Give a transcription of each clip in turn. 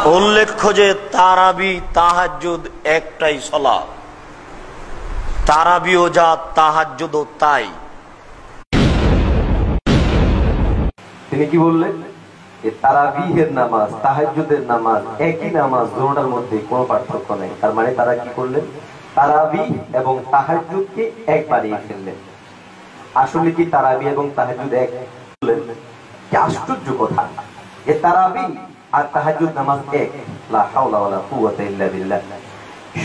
উল্লেখ্য যে তারাবি তাহাজ্জুদ একটাই সালাত, তারাবিও যা তাহাজ্জুদও তাই। তিনি কি বললেন যে তারাবিহের নামাজ তাহাজ্জুদের নামাজ একই নামাজ, দুটোটার মধ্যে কোনো পার্থক্য নেই। তার মানে তারা কি করলেন, তারাবি এবং তাহাজ্জুদকে এক বানিয়ে ফেললেন। আসলে কি তারাবি এবং তাহাজ্জুদ এক? কি আশ্চর্য কথা যে তারাবি আর তাহাজ্জুদ নামাজ এক। লা হাওলা ওয়ালা কুওয়াতা ইল্লা বিল্লাহ।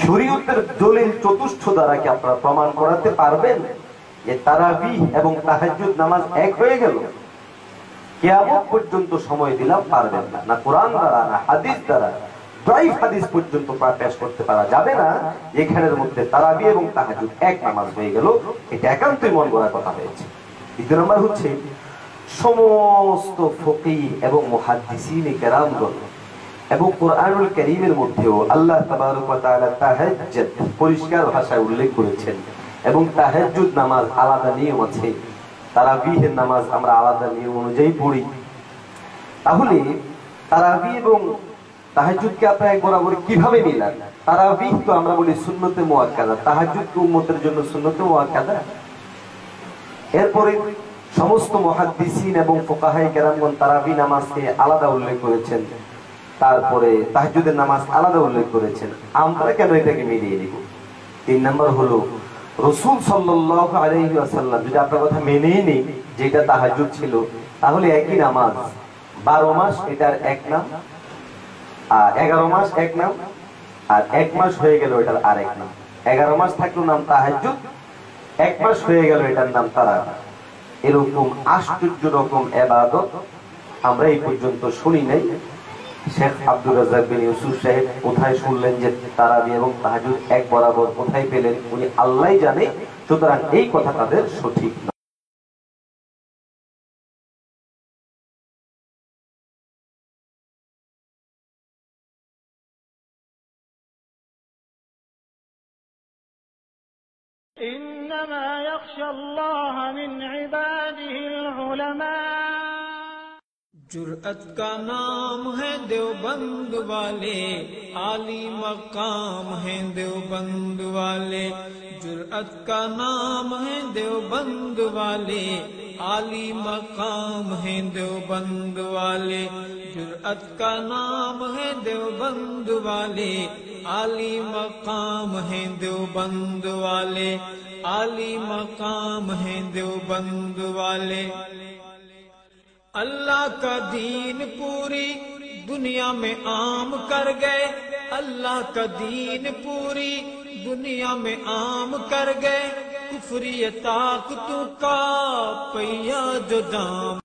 শরীয়তের দলিল চতুষ্ঠ দ্বারা কি আপনারা প্রমাণ করাতে পারবেন যে তারাবি এবং তাহাজ্জুদ নামাজ এক হয়ে গেল? কিয়ামত পর্যন্ত সময় দিলাম, পারবেন না। না কোরআন দ্বারা, না হাদিস দ্বারা, দাইফ হাদিস পর্যন্ত পেশ করতে পারা যাবে না এখানের মধ্যে তারাবি এবং তাহাজ্জুদ এক নামাজ হয়ে গেল। এটা একান্তই মন গড়া কথা হয়েছে। দ্বিতীয় নম্বর হচ্ছে, সমস্ত ফকিহ এবং মুহাদ্দিসিন কেরামগণ এবং কোরআনুল কারীমের মধ্যেও আল্লাহ তাবারক ওয়া তাআলা তাহাজ্জুদ পরিষ্কার ভাষায় উল্লেখ করেছেন এবং তাহাজ্জুদ নামাজ আলাদা নিয়ম আছে, তারাবিহের নামাজ আমরা আলাদা নিয়ম অনুযায়ী পড়ি। তাহলে তারাবি এবং তাহাজ্জুদকে আপনারা এক বরাবর কিভাবে মিলান? তারাবি তো আমরা বলি সুন্নতে মুআক্কাদা, তাহাজ্জুদ তো উম্মতের জন্য সুন্নতে মুআক্কাদা। এরপরে সমস্ত মুহাদ্দিসিন এবং ফুকাহায়ে কেরামগণ তারাবি নামাজকে আলাদা উল্লেখ করেছেন, তারপরে তাহাজ্জুদের নামাজ আলাদা উল্লেখ করেছেন। আমরা কেন এটাকে মিলিয়ে নিব? তিন নম্বর হলো, রাসূল সাল্লাল্লাহু আলাইহি ওয়াসাল্লাম যদি আপনার কথা মেনেই নেই যেটা তাহাজ্জুদ ছিল, তাহলে একই নামাজ 12 মাস এটার এক নাম, আর 11 মাস এক নাম, আর 1 মাস হয়ে গেল এটার আরেক নাম। 11 মাস থাকলো নাম তাহাজ্জুদ, 1 মাস হয়ে গেল এটার নাম তারাবি। এরকম আশ্চর্য রকম ইবাদত আমরা এই পর্যন্ত শুনি নাই। শেখ আব্দুর রাজ্জাক বিন ইউসুফ সাহেব কোথায় শুনলেন যে তারাবি এবং তাহাজ্জুদ এক বরাবর, কোথায় পেলেন উনি আল্লাহই জানে। সুতরাং এই কথা তাদের সঠিক না। إنما يخشى الله من عباده العلماء। जुर्अत का नाम है देवबंद वाले, आली मकाम है देवबंद वाले। जुर्अत का नाम है देवबंद वाले, आली मकाम है देवबंद वाले। जुर्अत का नाम है देवबंद वाले, आली मकाम है देवबंद वाले। आली मकाम है देवबंद वाले। अल्लाह का दीन पूरी दुनिया में आम कर गए, अल्लाह का दीन पूरी दुनिया में आम कर गए। कुफरी ताकतों का पहिया जो जाम